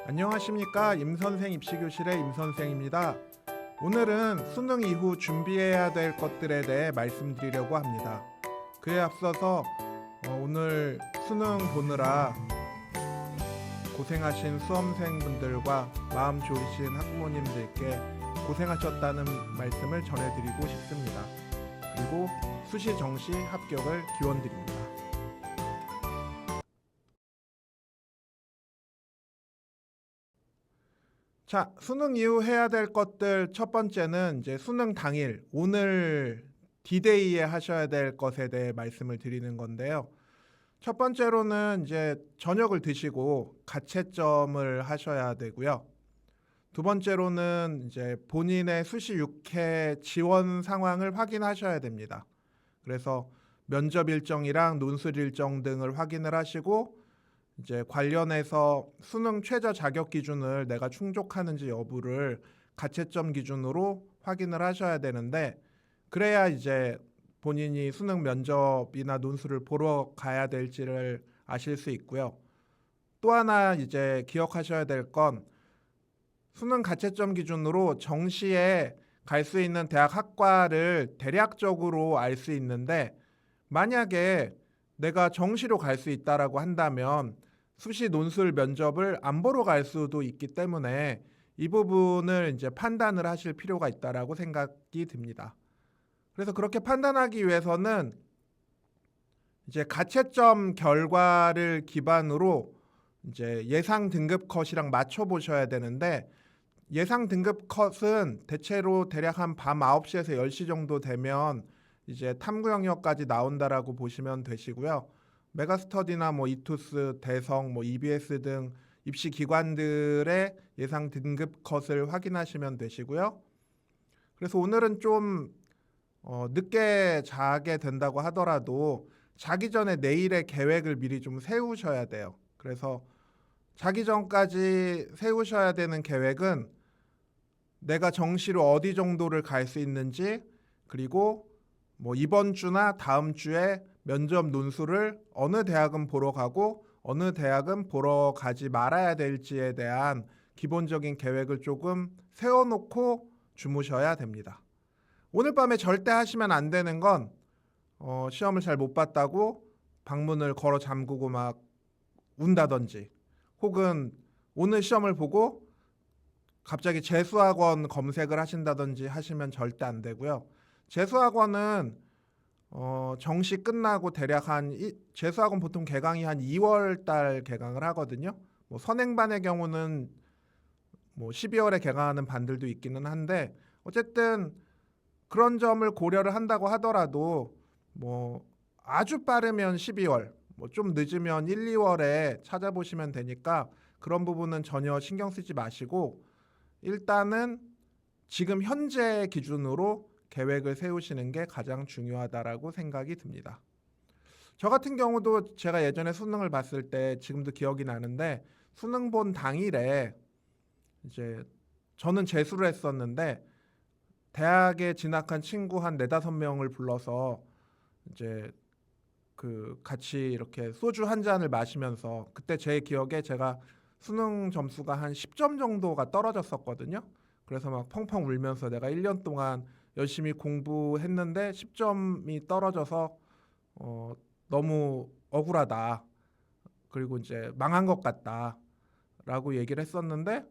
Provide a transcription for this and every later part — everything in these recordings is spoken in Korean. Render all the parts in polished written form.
안녕하십니까. 임선생 입시교실의 임선생입니다. 오늘은 수능 이후 준비해야 될 것들에 대해 말씀드리려고 합니다. 그에 앞서서 오늘 수능 보느라 고생하신 수험생분들과 마음 졸이신 학부모님들께 고생하셨다는 말씀을 전해드리고 싶습니다. 그리고 수시 정시 합격을 기원드립니다. 자, 수능 이후 해야 될 것들 첫 번째는 이제 수능 당일 오늘 D-Day에 하셔야 될 것에 대해 말씀을 드리는 건데요. 첫 번째로는 이제 저녁을 드시고 가채점을 하셔야 되고요. 두 번째로는 이제 본인의 수시 6회 지원 상황을 확인하셔야 됩니다. 그래서 면접 일정이랑 논술 일정 등을 확인을 하시고 이제 관련해서 수능 최저 자격 기준을 내가 충족하는지 여부를 가채점 기준으로 확인을 하셔야 되는데, 그래야 이제 본인이 수능 면접이나 논술을 보러 가야 될지를 아실 수 있고요. 또 하나 이제 기억하셔야 될 건 수능 가채점 기준으로 정시에 갈 수 있는 대학 학과를 대략적으로 알 수 있는데, 만약에 내가 정시로 갈 수 있다라고 한다면 수시 논술 면접을 안 보러 갈 수도 있기 때문에 이 부분을 이제 판단을 하실 필요가 있다라고 생각이 듭니다. 그래서 그렇게 판단하기 위해서는 이제 가채점 결과를 기반으로 이제 예상 등급 컷이랑 맞춰 보셔야 되는데, 예상 등급 컷은 대체로 대략 한 밤 9시에서 10시 정도 되면 이제 탐구 영역까지 나온다라고 보시면 되시고요. 메가스터디나 이투스, 대성, EBS 등 입시 기관들의 예상 등급 컷을 확인하시면 되시고요. 그래서 오늘은 좀 늦게 자게 된다고 하더라도 자기 전에 내일의 계획을 미리 좀 세우셔야 돼요. 그래서 자기 전까지 세우셔야 되는 계획은 내가 정시로 어디 정도를 갈 수 있는지, 그리고 이번 주나 다음 주에 면접 논술을 어느 대학은 보러 가고 어느 대학은 보러 가지 말아야 될지에 대한 기본적인 계획을 조금 세워놓고 주무셔야 됩니다. 오늘 밤에 절대 하시면 안 되는 건 시험을 잘 못 봤다고 방문을 걸어 잠그고 막 운다든지, 혹은 오늘 시험을 보고 갑자기 재수학원 검색을 하신다든지 하시면 절대 안 되고요. 재수학원은 정시 끝나고 대략 재수학원 보통 개강이 한 2월 달 개강을 하거든요. 선행반의 경우는 12월에 개강하는 반들도 있기는 한데, 어쨌든 그런 점을 고려를 한다고 하더라도 아주 빠르면 12월, 좀 늦으면 1, 2월에 찾아보시면 되니까 그런 부분은 전혀 신경 쓰지 마시고 일단은 지금 현재 기준으로 계획을 세우시는 게 가장 중요하다라고 생각이 듭니다. 저 같은 경우도 제가 예전에 수능을 봤을 때 지금도 기억이 나는데, 수능 본 당일에 이제 저는 재수를 했었는데 대학에 진학한 친구 한 4-5명을 불러서 이제 같이 이렇게 소주 한 잔을 마시면서, 그때 제 기억에 제가 수능 점수가 한 10점 정도가 떨어졌었거든요. 그래서 막 펑펑 울면서 내가 1년 동안 열심히 공부했는데 10점이 떨어져서 너무 억울하다, 그리고 이제 망한 것 같다라고 얘기를 했었는데,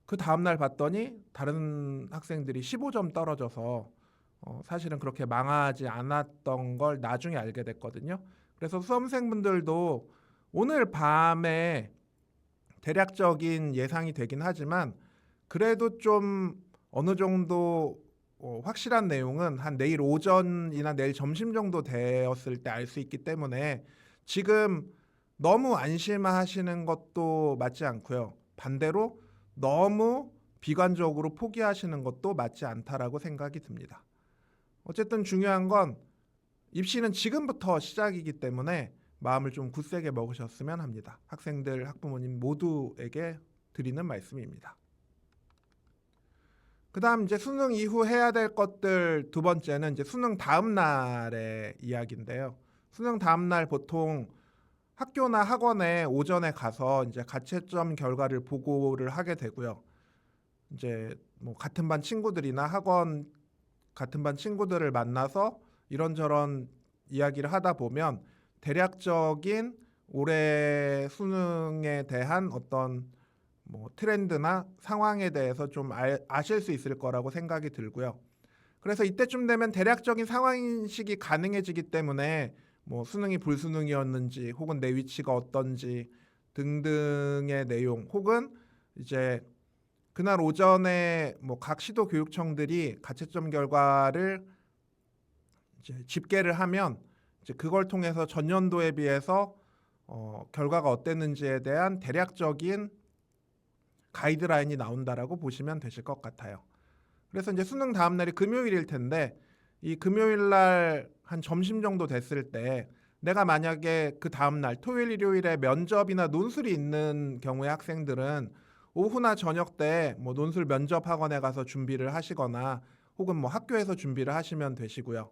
그 다음날 봤더니 다른 학생들이 15점 떨어져서 사실은 그렇게 망하지 않았던 걸 나중에 알게 됐거든요. 그래서 수험생분들도 오늘 밤에 대략적인 예상이 되긴 하지만 그래도 좀 어느 정도 확실한 내용은 한 내일 오전이나 내일 점심 정도 되었을 때 알 수 있기 때문에 지금 너무 안심하시는 것도 맞지 않고요. 반대로 너무 비관적으로 포기하시는 것도 맞지 않다라고 생각이 듭니다. 어쨌든 중요한 건 입시는 지금부터 시작이기 때문에 마음을 좀 굳세게 먹으셨으면 합니다. 학생들, 학부모님 모두에게 드리는 말씀입니다. 그 다음 이제 수능 이후 해야 될 것들 두 번째는 이제 수능 다음 날의 이야기인데요. 수능 다음 날 보통 학교나 학원에 오전에 가서 이제 가채점 결과를 보고를 하게 되고요. 이제 뭐 같은 반 친구들이나 학원 같은 반 친구들을 만나서 이런저런 이야기를 하다 보면 대략적인 올해 수능에 대한 어떤 뭐 트렌드나 상황에 대해서 좀 아실 수 있을 거라고 생각이 들고요. 그래서 이때쯤 되면 대략적인 상황 인식이 가능해지기 때문에 뭐 수능이 불수능이었는지 혹은 내 위치가 어떤지 등등의 내용 혹은 이제 그날 오전에 뭐 각 시도 교육청들이 가채점 결과를 이제 집계를 하면 이제 그걸 통해서 전년도에 비해서 결과가 어땠는지에 대한 대략적인 가이드라인이 나온다라고 보시면 되실 것 같아요. 그래서 이제 수능 다음 날이 금요일일 텐데 이 금요일 날 한 점심 정도 됐을 때 내가 만약에 그 다음 날 토요일 일요일에 면접이나 논술이 있는 경우에 학생들은 오후나 저녁 때 뭐 논술 면접 학원에 가서 준비를 하시거나 혹은 뭐 학교에서 준비를 하시면 되시고요.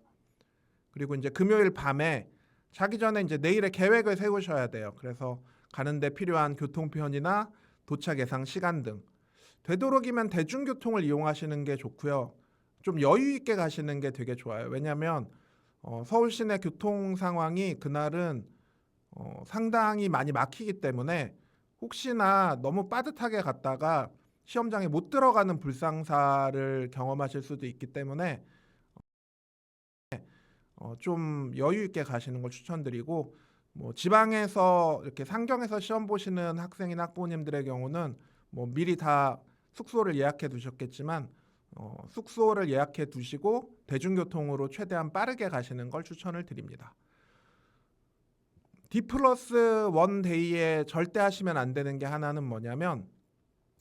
그리고 이제 금요일 밤에 자기 전에 이제 내일의 계획을 세우셔야 돼요. 그래서 가는데 필요한 교통편이나 도착 예상 시간 등 되도록이면 대중교통을 이용하시는 게 좋고요. 좀 여유 있게 가시는 게 되게 좋아요. 왜냐하면 서울 시내 교통 상황이 그날은 상당히 많이 막히기 때문에 혹시나 너무 빠듯하게 갔다가 시험장에 못 들어가는 불상사를 경험하실 수도 있기 때문에 좀 여유 있게 가시는 걸 추천드리고 뭐 지방에서 이렇게 상경해서 시험 보시는 학생이나 학부모님들의 경우는 뭐 미리 다 숙소를 예약해 두셨겠지만 숙소를 예약해 두시고 대중교통으로 최대한 빠르게 가시는 걸 추천을 드립니다. D+1 데이에 절대 하시면 안 되는 게 하나는 뭐냐면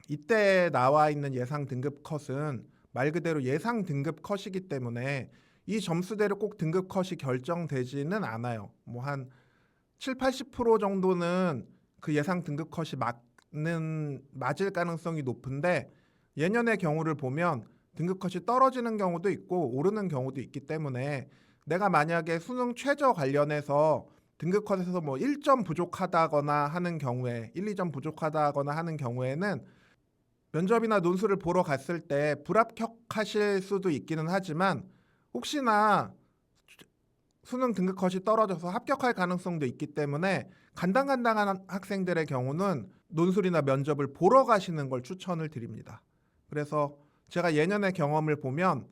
이때 나와 있는 예상 등급 컷은 말 그대로 예상 등급 컷이기 때문에 이 점수대로 꼭 등급 컷이 결정되지는 않아요. 뭐 한 7, 80% 정도는 그 예상 등급 컷이 맞을 가능성이 높은데 예년의 경우를 보면 등급 컷이 떨어지는 경우도 있고 오르는 경우도 있기 때문에 내가 만약에 수능 최저 관련해서 등급 컷에서 뭐 1점 부족하다거나 하는 경우에 1, 2점 부족하다거나 하는 경우에는 면접이나 논술을 보러 갔을 때 불합격하실 수도 있기는 하지만 혹시나 수능 등급 컷이 떨어져서 합격할 가능성도 있기 때문에 간당간당한 학생들의 경우는 논술이나 면접을 보러 가시는 걸 추천을 드립니다. 그래서 제가 예년의 경험을 보면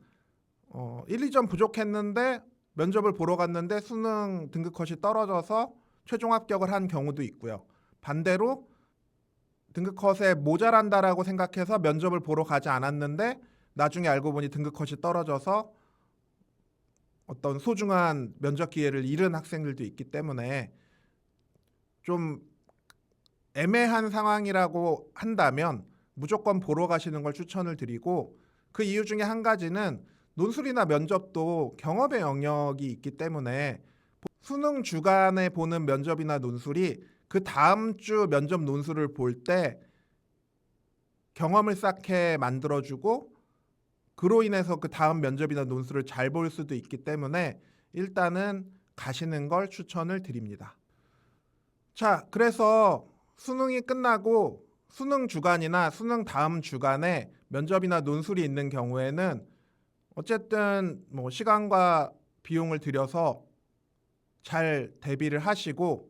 1, 2점 부족했는데 면접을 보러 갔는데 수능 등급 컷이 떨어져서 최종 합격을 한 경우도 있고요. 반대로 등급 컷에 모자란다라고 생각해서 면접을 보러 가지 않았는데 나중에 알고 보니 등급 컷이 떨어져서 어떤 소중한 면접 기회를 잃은 학생들도 있기 때문에 좀 애매한 상황이라고 한다면 무조건 보러 가시는 걸 추천을 드리고 그 이유 중에 한 가지는 논술이나 면접도 경험의 영역이 있기 때문에 수능 주간에 보는 면접이나 논술이 그 다음 주 면접 논술을 볼 때 경험을 쌓게 만들어주고 그로 인해서 그 다음 면접이나 논술을 잘 볼 수도 있기 때문에 일단은 가시는 걸 추천을 드립니다. 자, 그래서 수능이 끝나고 수능 주간이나 수능 다음 주간에 면접이나 논술이 있는 경우에는 어쨌든 뭐 시간과 비용을 들여서 잘 대비를 하시고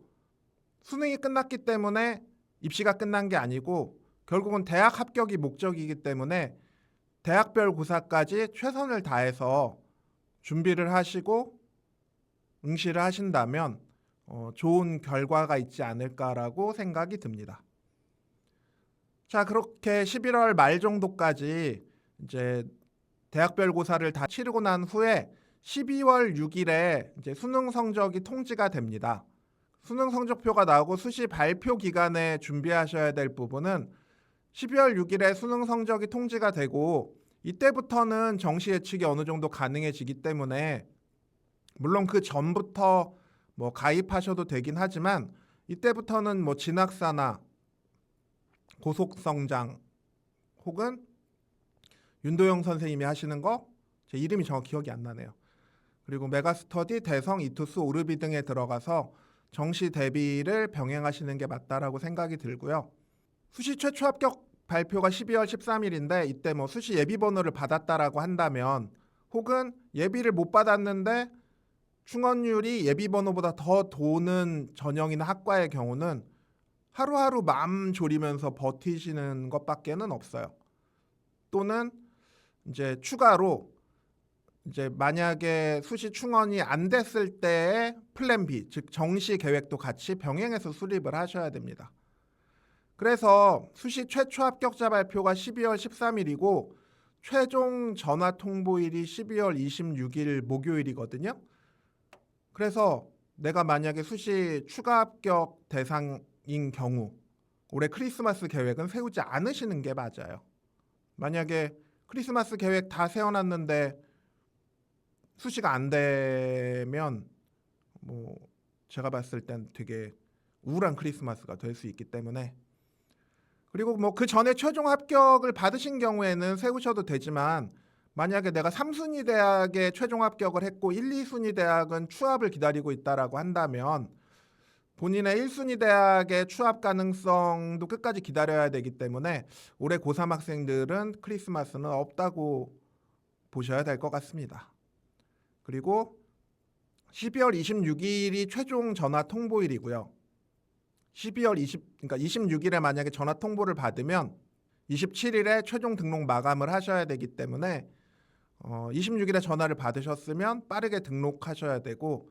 수능이 끝났기 때문에 입시가 끝난 게 아니고 결국은 대학 합격이 목적이기 때문에 대학별 고사까지 최선을 다해서 준비를 하시고 응시를 하신다면 좋은 결과가 있지 않을까라고 생각이 듭니다. 자, 그렇게 11월 말 정도까지 이제 대학별 고사를 다 치르고 난 후에 12월 6일에 이제 수능 성적이 통지가 됩니다. 수능 성적표가 나오고 수시 발표 기간에 준비하셔야 될 부분은 12월 6일에 수능 성적이 통지가 되고 이때부터는 정시 예측이 어느 정도 가능해지기 때문에 물론 그 전부터 뭐 가입하셔도 되긴 하지만 이때부터는 뭐 진학사나 고속성장 혹은 윤도영 선생님이 하시는 거 제 이름이 정확히 기억이 안 나네요. 그리고 메가스터디, 대성, 이투스, 오르비 등에 들어가서 정시 대비를 병행하시는 게 맞다라고 생각이 들고요. 수시 최초 합격 발표가 12월 13일인데 이때 뭐 수시 예비 번호를 받았다라고 한다면, 혹은 예비를 못 받았는데 충원율이 예비 번호보다 더 도는 전형이나 학과의 경우는 하루하루 마음 졸이면서 버티시는 것밖에는 없어요. 또는 이제 추가로 이제 만약에 수시 충원이 안 됐을 때의 플랜 B, 즉 정시 계획도 같이 병행해서 수립을 하셔야 됩니다. 그래서 수시 최초 합격자 발표가 12월 13일이고 최종 전화 통보일이 12월 26일 목요일이거든요. 그래서 내가 만약에 수시 추가 합격 대상인 경우 올해 크리스마스 계획은 세우지 않으시는 게 맞아요. 만약에 크리스마스 계획 다 세워놨는데 수시가 안 되면 뭐 제가 봤을 땐 되게 우울한 크리스마스가 될 수 있기 때문에, 그리고 뭐 그 전에 최종 합격을 받으신 경우에는 세우셔도 되지만, 만약에 내가 3순위 대학에 최종 합격을 했고 1, 2순위 대학은 추합을 기다리고 있다라고 한다면 본인의 1순위 대학의 추합 가능성도 끝까지 기다려야 되기 때문에 올해 고3 학생들은 크리스마스는 없다고 보셔야 될 것 같습니다. 그리고 12월 26일이 최종 전화 통보일이고요. 26일에 만약에 전화 통보를 받으면 27일에 최종 등록 마감을 하셔야 되기 때문에 26일에 전화를 받으셨으면 빠르게 등록하셔야 되고,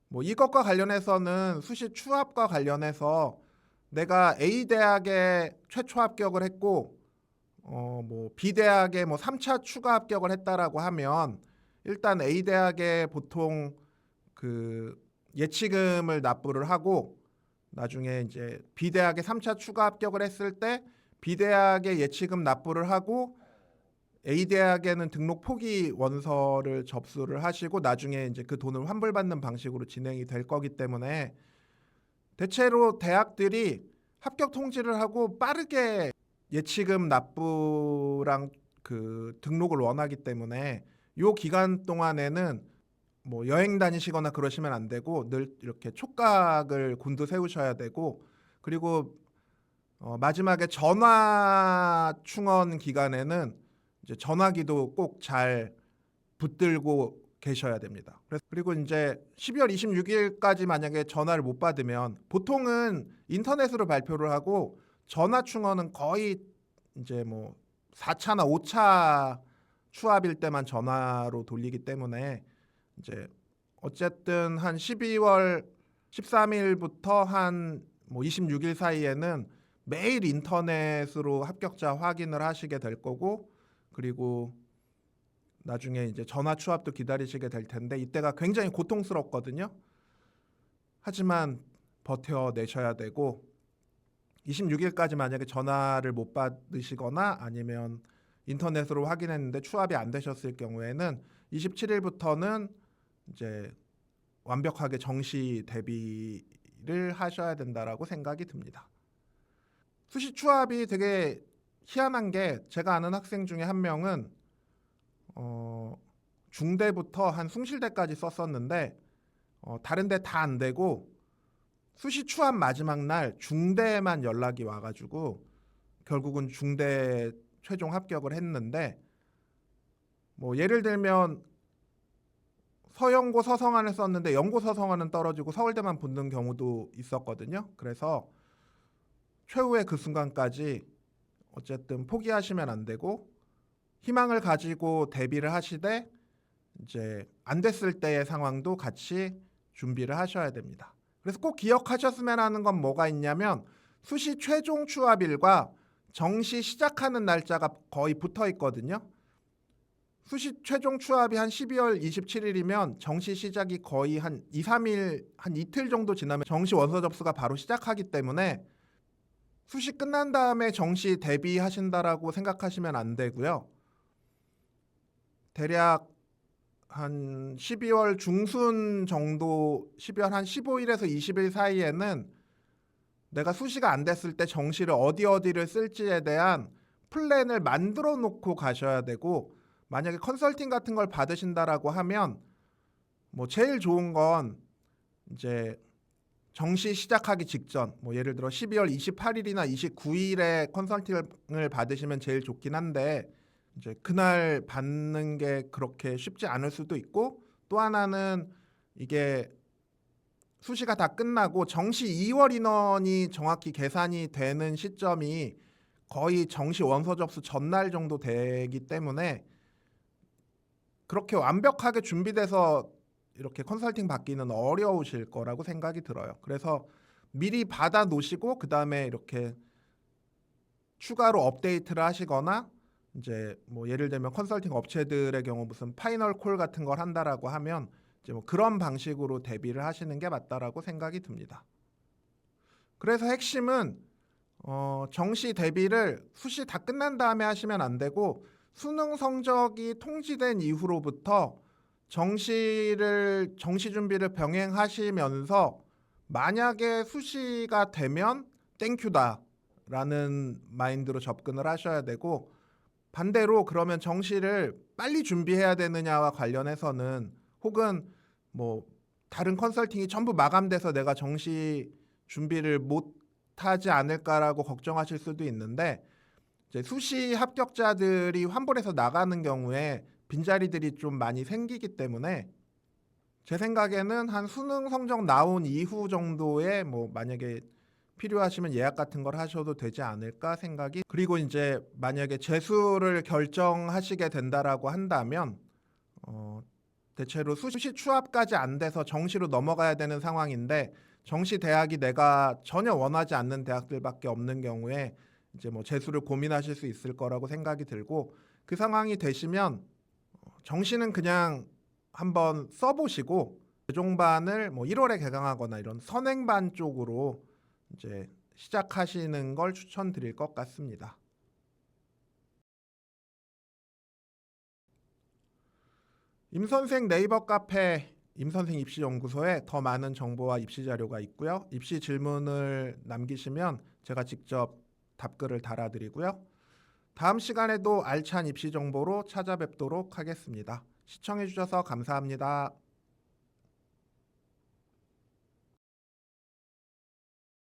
뭐 이것과 관련해서는 수시 추합과 관련해서 내가 A 대학에 최초 합격을 했고 뭐 B 대학에 뭐 3차 추가 합격을 했다라고 하면 일단 A 대학에 보통 그 예치금을 납부를 하고, 나중에 이제 B 대학에 3차 추가 합격을 했을 때 B 대학에 예치금 납부를 하고 A 대학에는 등록 포기 원서를 접수를 하시고 나중에 이제 그 돈을 환불받는 방식으로 진행이 될 거기 때문에, 대체로 대학들이 합격 통지를 하고 빠르게 예치금 납부랑 그 등록을 원하기 때문에 요 기간 동안에는 뭐 여행 다니시거나 그러시면 안 되고 늘 이렇게 촉각을 곤두세우셔야 되고, 그리고 마지막에 전화 충원 기간에는 이제 전화기도 꼭 잘 붙들고 계셔야 됩니다. 그리고 이제 12월 26일까지 만약에 전화를 못 받으면 보통은 인터넷으로 발표를 하고 전화 충원은 거의 이제 뭐 4차나 5차 추합일 때만 전화로 돌리기 때문에 이제 어쨌든 한 12월 13일부터 한 뭐 26일 사이에는 매일 인터넷으로 합격자 확인을 하시게 될 거고, 그리고 나중에 이제 전화 추합도 기다리시게 될 텐데 이때가 굉장히 고통스럽거든요. 하지만 버텨내셔야 되고, 26일까지 만약에 전화를 못 받으시거나 아니면 인터넷으로 확인했는데 추합이 안 되셨을 경우에는 27일부터는 이제 완벽하게 정시 대비를 하셔야 된다라고 생각이 듭니다. 수시 추합이 되게 희한한 게, 제가 아는 학생 중에 한 명은 중대부터 한 숭실대까지 썼었는데 다른 데 다 안 되고 수시 추합 마지막 날 중대에만 연락이 와가지고 결국은 중대 최종 합격을 했는데, 뭐 예를 들면 서영고 서성안을 썼는데 영고 서성안은 떨어지고 서울대만 붙는 경우도 있었거든요. 그래서 최후의 그 순간까지 어쨌든 포기하시면 안 되고 희망을 가지고 대비를 하시되 이제 안 됐을 때의 상황도 같이 준비를 하셔야 됩니다. 그래서 꼭 기억하셨으면 하는 건 뭐가 있냐면, 수시 최종 추합일과 정시 시작하는 날짜가 거의 붙어 있거든요. 수시 최종 추합이 한 12월 27일이면 정시 시작이 거의 한 2, 3일, 한 이틀 정도 지나면 정시 원서 접수가 바로 시작하기 때문에 수시 끝난 다음에 정시 대비하신다라고 생각하시면 안 되고요. 대략 한 12월 중순 정도, 12월 한 15일에서 20일 사이에는 내가 수시가 안 됐을 때 정시를 어디를 쓸지에 대한 플랜을 만들어 놓고 가셔야 되고, 만약에 컨설팅 같은 걸 받으신다라고 하면 뭐 제일 좋은 건 이제 정시 시작하기 직전, 뭐 예를 들어 12월 28일이나 29일에 컨설팅을 받으시면 제일 좋긴 한데 이제 그날 받는 게 그렇게 쉽지 않을 수도 있고, 또 하나는 이게 수시가 다 끝나고 정시 2월 인원이 정확히 계산이 되는 시점이 거의 정시 원서 접수 전날 정도 되기 때문에 그렇게 완벽하게 준비돼서 이렇게 컨설팅 받기는 어려우실 거라고 생각이 들어요. 그래서 미리 받아 놓으시고 그다음에 이렇게 추가로 업데이트를 하시거나, 이제 뭐 예를 들면 컨설팅 업체들의 경우 무슨 파이널 콜 같은 걸 한다라고 하면 이제 뭐 그런 방식으로 대비를 하시는 게 맞다라고 생각이 듭니다. 그래서 핵심은 정시 대비를 수시 다 끝난 다음에 하시면 안 되고, 수능 성적이 통지된 이후로부터 정시 준비를 병행하시면서 만약에 수시가 되면 땡큐다라는 마인드로 접근을 하셔야 되고, 반대로 그러면 정시를 빨리 준비해야 되느냐와 관련해서는, 혹은 뭐 다른 컨설팅이 전부 마감돼서 내가 정시 준비를 못 하지 않을까라고 걱정하실 수도 있는데, 이제 수시 합격자들이 환불해서 나가는 경우에 빈자리들이 좀 많이 생기기 때문에 제 생각에는 한 수능 성적 나온 이후 정도에 뭐 만약에 필요하시면 예약 같은 걸 하셔도 되지 않을까 생각이. 그리고 이제 만약에 재수를 결정하시게 된다라고 한다면 대체로 수시 추합까지 안 돼서 정시로 넘어가야 되는 상황인데, 정시 대학이 내가 전혀 원하지 않는 대학들밖에 없는 경우에 이제 뭐 재수를 고민하실 수 있을 거라고 생각이 들고, 그 상황이 되시면 정시는 그냥 한번 써보시고 최종반을 뭐 1월에 개강하거나 이런 선행반 쪽으로 이제 시작하시는 걸 추천드릴 것 같습니다. 임선생 네이버 카페 임선생 입시연구소에 더 많은 정보와 입시 자료가 있고요. 입시 질문을 남기시면 제가 직접 답글을 달아드리고요. 다음 시간에도 알찬 입시 정보로 찾아뵙도록 하겠습니다. 시청해주셔서 감사합니다.